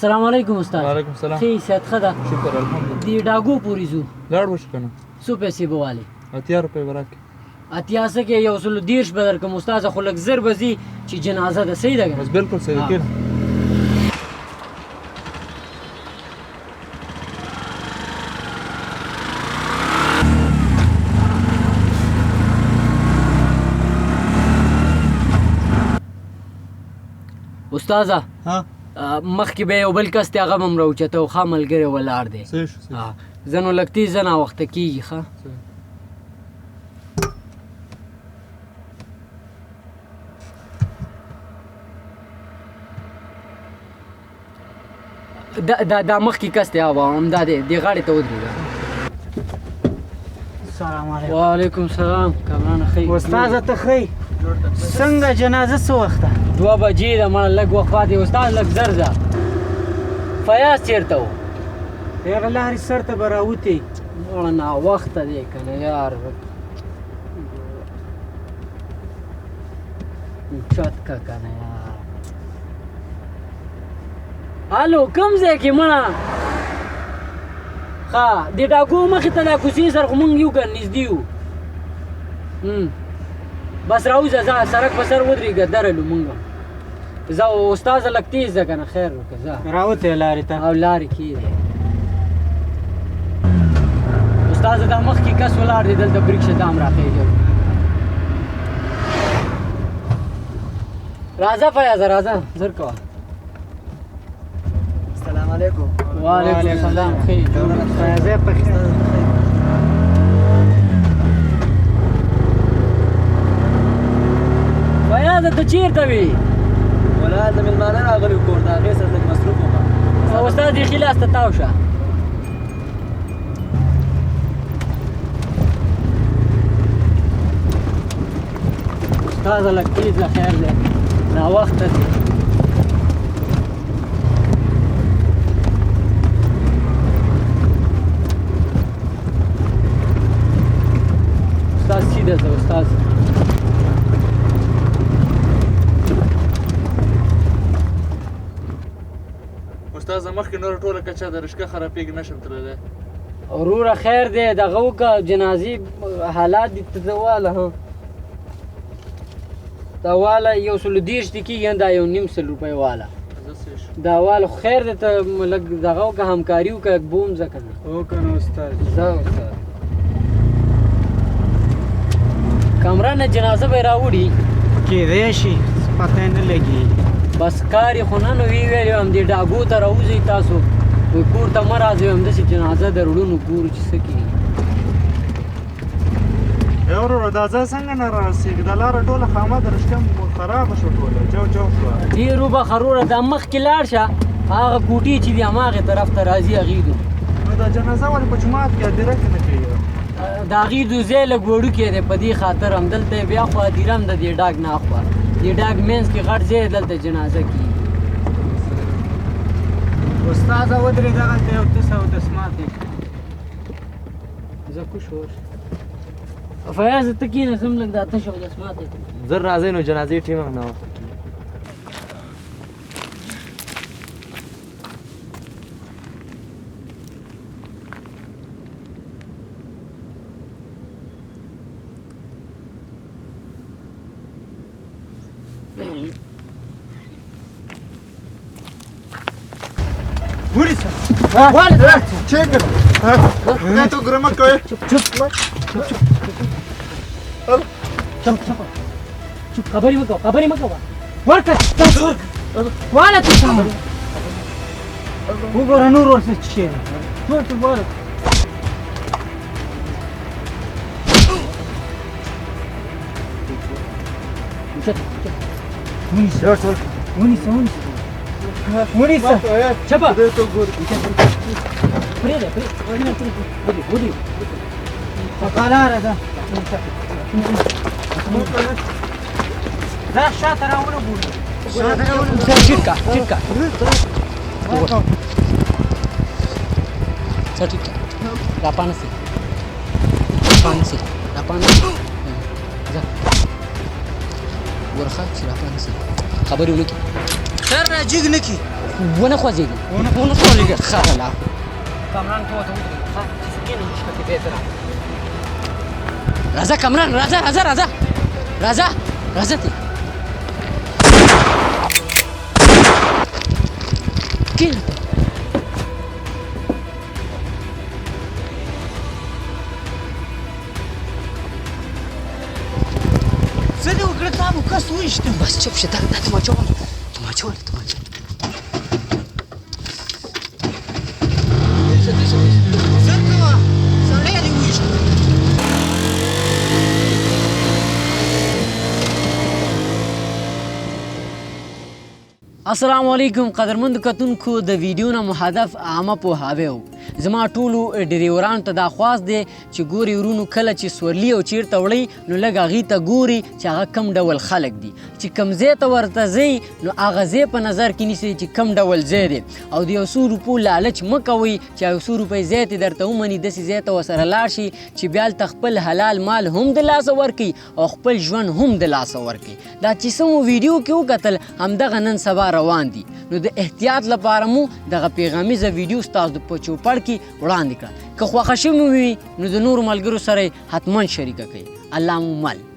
السلام علیکم استاد. وعلیکم السلام. ښه صحت ښه ده؟ شکر الحمدلله. دې ډاګو پورې ځو. لاړ وشو که نه؟ څو پیسې به والې؟ 80 روپۍ به راکړې. 80 څه کې 130 به درکړم استاده، خو لږ زر به ځي چې جنازه ده. صحیح ده که نه؟ بس بلکل صحیح ده. کښېنه. استاده مخکې به یو بل کس دی، هغه به م راوچته و، ښه ملګری ولاړ دی. صحیح شو. زه نو لږ تېز ځه، ناوخته کېږي. ښه دا مخکې کس دی، همدا دی، دې غاړې ته ودرېږه. السلام علیکم. وعلیکم السلام. کامرانه ښه یې؟ استاده ته ښه یې؟ څنګه جنازه څه وخت ده؟ 2 بجې ده مړه، لږ وخت پاتې. استاد لږ زر ځه. فیاض چېرته و؟ هغه لارې سر ته به راوتې. مړه ناوخته دی که نه یار. چت که که نه یار. الو کوم ځای کې مړه؟ ښه د ډاګو مخې ته دا کوڅې سره خو مونږ یو که نږدې یو. بس راوځه، ځه سړک په سر ودرېږه، درلو مونږ هم. زه استاده لږ تېز ځه که نه، خیر وکړه ځه. راوتې لارې ته؟ او لارې کې دی استاده. دا مخکې کس ولاړ دی دلته، بریک شه، دا هم راخېږي. راځه فیاضه، راځه زر کوه. السلام علیکم. وعلیکم السلام. ښه یې؟ فیاضه پکې؟ فیاضه ته چېرته وې؟ ولا د مېلمانه راغلي کور د هغې سره لږ مصروف وم. او استاد بیخي لاس ته تاو شه. استاده لږ تېز ځه، خیر دی، ناوخته دی. استاد سیده ځه استاد. استاد زه مخکې نوره ټوله کچه د رشقه خرابېږي، نشم تللی. وروره خیر دی، دغه وکړه، جنازې حالات دي ته واله. دا واله 130 دي کېږي، دا 1.5 روپۍ واله. دا واله خو خیر دی، ته لږ دغه وکړه، همکاري وکړه، بوم ځه که نه. هو که نه استاد؟ ځه استاد. کامرانه جنازه به یې راوړي؟ کېدی شي، پته نه لګېږي. بس کار یې خو نن وی ویلې وم، دې ډاګو ته راوځئ تاسو، وایي کور ته مه راځئ، همداسې جنازه د وروڼو ګورو چې څه کېږي. وروره دا ځای څنګه نه رارسېږي؟ دا لاره ټوله خامه د رشقه خرابه شوه، ټوله جو جو شوه. ډېر وبخه وروره، دا مخکې لاړ شه، هغه کوټې چې دي هماغې طرف ته راځي، هغې دو. نو دا جنازه ولې په جومات کې هدیره کې نه کوي؟ د هغې دو ځای لږ وړوکی دی، په دې خاطر همدلته یې بیا خو هدیره هم د دې ډاګ نه اخوا، دې ډاګ مینځ کې غټ ځای دلته جنازه کېږي. استاده ودرېږه، هغلته یو تس او دسمات دی. زه کوش ورشه. فیاضه ته کښېنه، زه هم لږ دا تش او دسمات دی. زر راځئ نو جنازې ټیم هم نه وخته کېږي. ونیسه. چېرته؟ خدای ته وګوره، مه کوې. چپ خبرې مه کوه، خبرې مه کوه. ورکړه واله ته خبرې. وګوره نور ورسه چې شی دی. ورته واله. ونیسه ونیسه ونیسه ونیسه. چپه خدای ته وګوره. پرېږده پرېږده، ودرېږه. پکه لاره ده. دا شاته راونه ګورو. ټیټ کا ټیټ کا څه ټیټ کا راپانه سي راپانه ځه ورخه چې راپانه سي خبرې ولکې سر را جګ نه کي ونه خوځېږي ونه خوځېږي ښه الله کامران ته ورته ودرېږه ښه چې سکینه مشکه کې بېرته راځه کامران راځه راځه راځه راځه راځه ته کېنه څه دې وکړه تا مو کس وویشته بس چپ شه دا تماچه واله زر کوه سړی دې وویشته السلام علیکم قدرمند کتونکو د ویډیو نه مهدف عامه پوهاوی و زما ټولو ډریورانو ته دا خواست دی چې ګوري ورونو کله چې سورلي او چیرته وړئ نو لږ هغې ته ګوري چې هغه کم ډول خلک دي چې کم ځای ته ورته ځئ نو هغه ځای په نظر کې نیسئ چې کم ډول ځای دی او د 100 روپو لالچ مه کوئ چې 100 روپۍ ځای ته درته ومني داسې ځای ته ورسره لاړ شي چې بیا هلته خپل حلال مال هم د لاسه ورکوي او خپل ژوند هم د لاسه ورکوي دا چې څه مو ویډیو کې وکتل همدغه نن سبا روان دي نو د احتیاط لپاره مو دغه پیغامیزه ویډیو ستاسو په چوپړ کې وړاندې کړه که خوښه شوې مو وي نو د نورو ملګرو سره یې حتما شریکه کړئ الله مو مل